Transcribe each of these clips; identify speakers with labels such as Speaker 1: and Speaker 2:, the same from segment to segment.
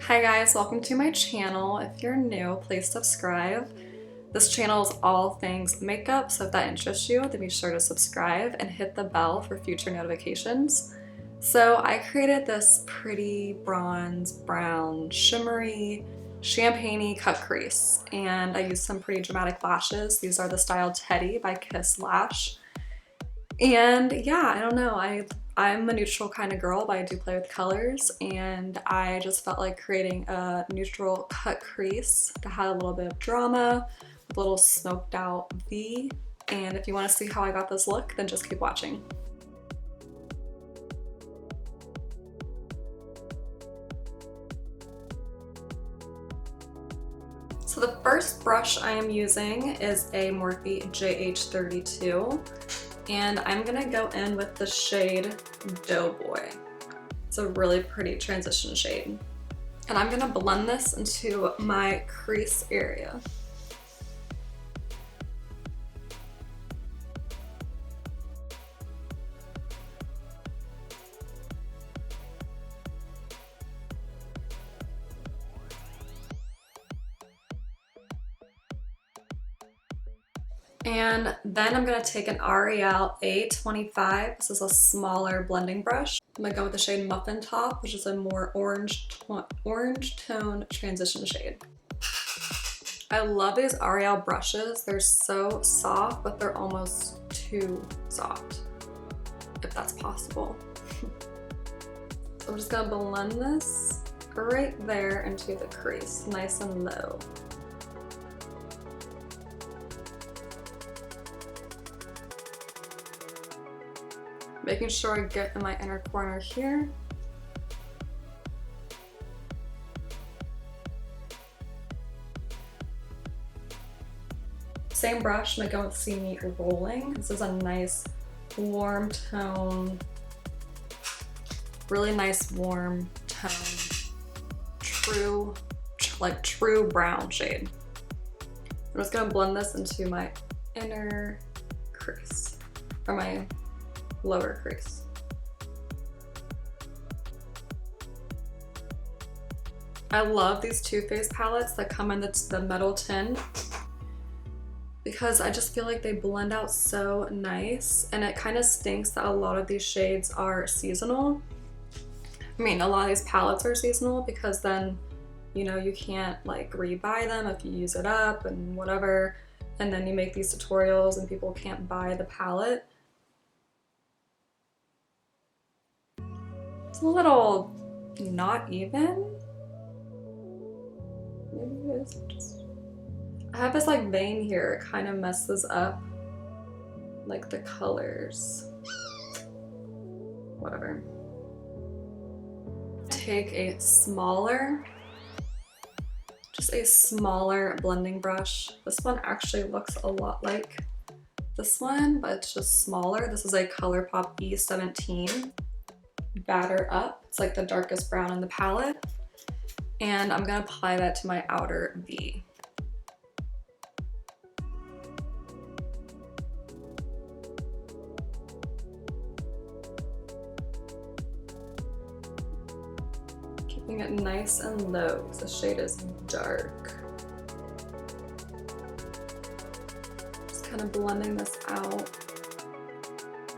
Speaker 1: Hi guys, welcome to my channel. If you're new, please subscribe. This channel is all things makeup, so if that interests you, then be sure to subscribe and hit the bell for future notifications. So I created this pretty bronze, brown, shimmery, champagne-y cut crease, and I used some pretty dramatic lashes. These are the style Teddy by Kiss Lash. And yeah, I don't know, I'm a neutral kind of girl, but I do play with colors, and I just felt like creating a neutral cut crease that had a little bit of drama, a little smoked out V. And if you want to see how I got this look, then just keep watching. So the first brush I am using is a Morphe JH32. And I'm gonna go in with the shade Doughboy. It's a really pretty transition shade. And I'm gonna blend this into my crease area. And then I'm gonna take an L'Oreal A25. This is a smaller blending brush. I'm gonna go with the shade Muffin Top, which is a more orange tone transition shade. I love these L'Oreal brushes. They're so soft, but they're almost too soft, if that's possible. So I'm just gonna blend this right there into the crease, nice and low. Making sure I get in my inner corner here. Same brush, I'm gonna go with See Me Rolling. This is a nice warm tone, really nice warm tone, true brown shade. I'm just gonna blend this into my inner crease, or my lower crease. I love these Too Faced palettes that come in the metal tin because I just feel like they blend out so nice, and it kind of stinks that a lot of these shades are seasonal. I mean, a lot of these palettes are seasonal because then, you know, you can't like rebuy them if you use it up and whatever, and then you make these tutorials and people can't buy the palette. It's a little not even. Maybe it is just... I have this like vein here. It kind of messes up like the colors. Whatever. Take a smaller, just a smaller blending brush. This one actually looks a lot like this one, but it's just smaller. This is a ColourPop E17. Batter Up. It's like the darkest brown in the palette. And I'm gonna apply that to my outer V. Keeping it nice and low because the shade is dark. Just kind of blending this out.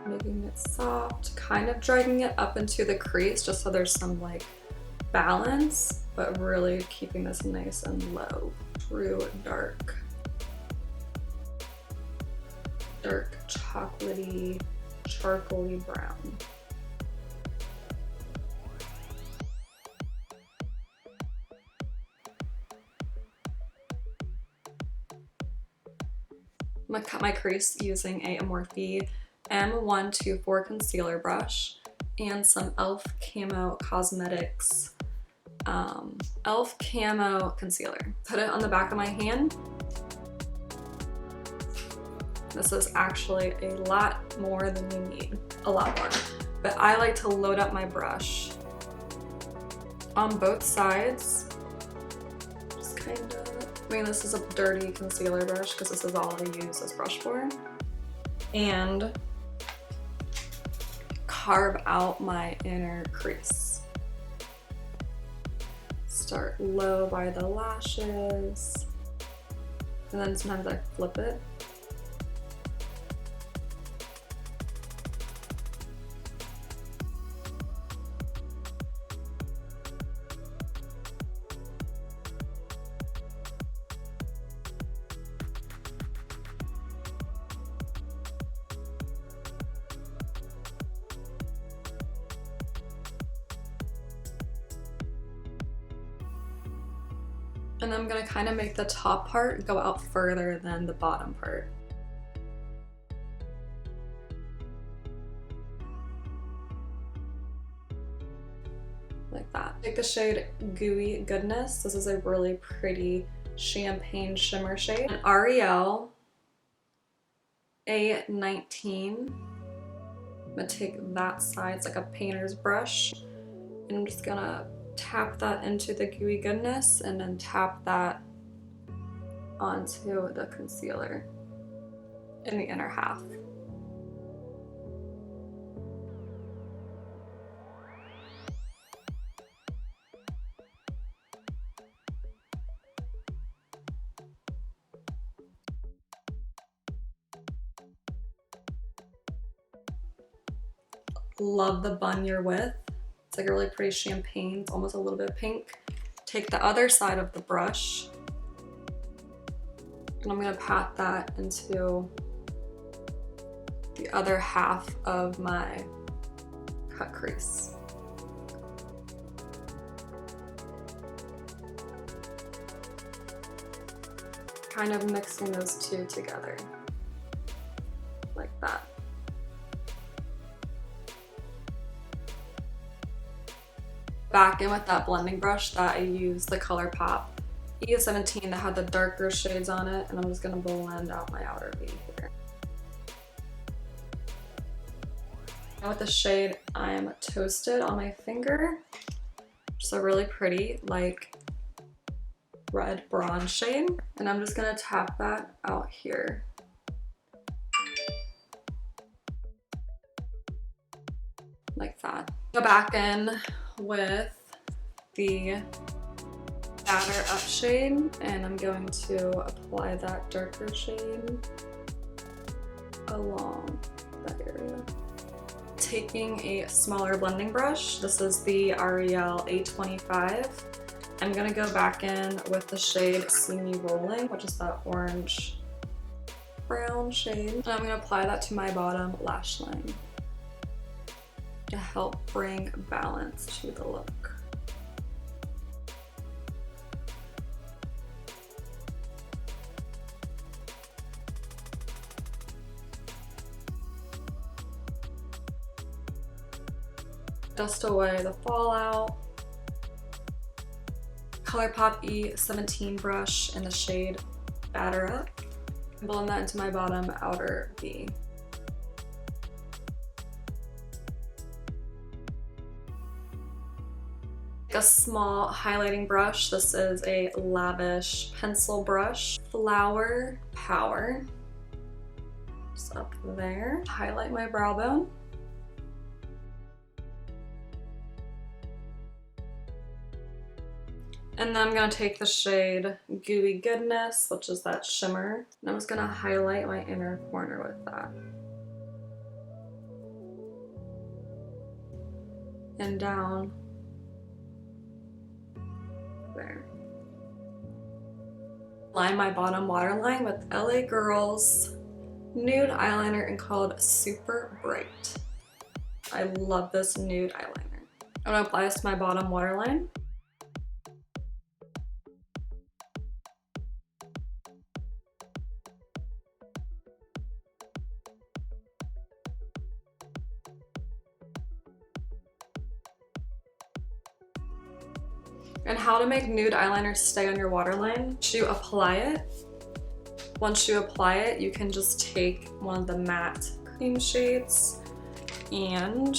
Speaker 1: Making it soft, kind of dragging it up into the crease just so there's some like balance, but really keeping this nice and low. True dark chocolatey, charcoaly brown. I'm gonna cut my crease using a Morphe M124 concealer brush and some e.l.f. Camo Cosmetics e.l.f. Camo concealer. Put it on the back of my hand. This is actually a lot more than you need, a lot more. But I like to load up my brush on both sides. Just kind of, I mean, this is a dirty concealer brush because this is all I use this brush for. And carve out my inner crease. Start low by the lashes, and then sometimes I flip it. And I'm gonna kind of make the top part go out further than the bottom part. Like that. Take the shade Gooey Goodness. This is a really pretty champagne shimmer shade. An Ariel A19. I'm gonna take that side, it's like a painter's brush, and I'm just gonna tap that into the Gooey Goodness and then tap that onto the concealer in the inner half. Love the bun you're with. It's like a really pretty champagne, it's almost a little bit pink. Take the other side of the brush, and I'm gonna pat that into the other half of my cut crease. Kind of mixing those two together, like that. Back in with that blending brush that I used, the ColourPop E17 that had the darker shades on it, and I'm just gonna blend out my outer V here. Now with the shade I'm Toasted on my finger, just a really pretty like red bronze shade, and I'm just gonna tap that out here. Like that. Go back in with the Batter Up shade, and I'm going to apply that darker shade along that area. Taking a smaller blending brush, this is the Ariel A25. I'm gonna go back in with the shade See Me Rolling, which is that orange brown shade, and I'm gonna apply that to my bottom lash line to help bring balance to the look. Dust away the fallout. ColourPop E17 brush in the shade Batter Up. Blend that into my bottom outer V. A small highlighting brush. This is a Lavish pencil brush. Flower Power. Just up there. Highlight my brow bone. And then I'm gonna take the shade Gooey Goodness, which is that shimmer, and I'm just gonna highlight my inner corner with that. And down there. Line my bottom waterline with LA Girl's nude eyeliner in called Super Bright. I love this nude eyeliner. I'm gonna apply this to my bottom waterline. And how to make nude eyeliner stay on your waterline. Once you apply it, you can just take one of the matte cream shades and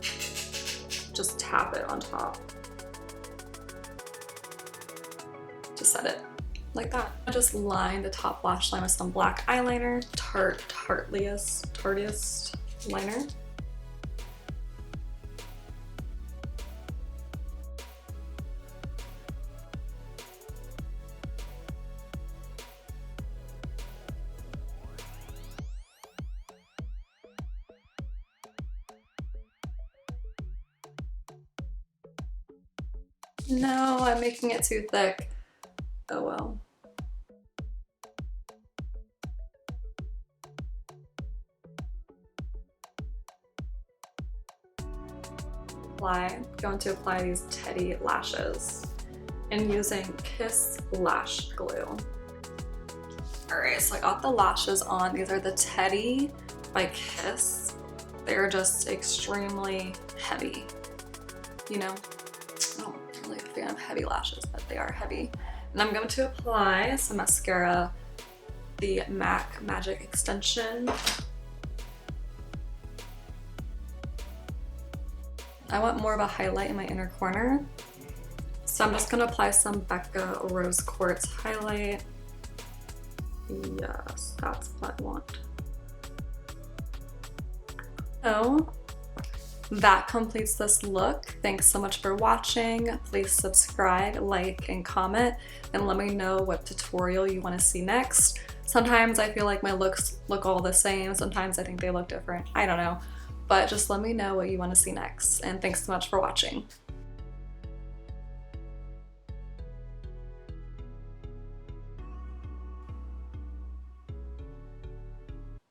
Speaker 1: just tap it on top to set it like that. I just line the top lash line with some black eyeliner, Tarteist liner. No, I'm making it too thick. Oh well. Going to apply these Teddy lashes and using Kiss Lash Glue. Alright, so I got the lashes on. These are the Teddy by Kiss. They're just extremely heavy. You know, I'm not really a fan of heavy lashes, but they are heavy. And I'm going to apply some mascara, the MAC Magic Extension. I want more of a highlight in my inner corner. So I'm just gonna apply some Becca Rose Quartz highlight. Yes, that's what I want. So that completes this look. Thanks so much for watching. Please subscribe, like, and comment, and let me know what tutorial you want to see next. Sometimes I feel like my looks look all the same. Sometimes I think they look different. I don't know. But just let me know what you want to see next. And thanks so much for watching.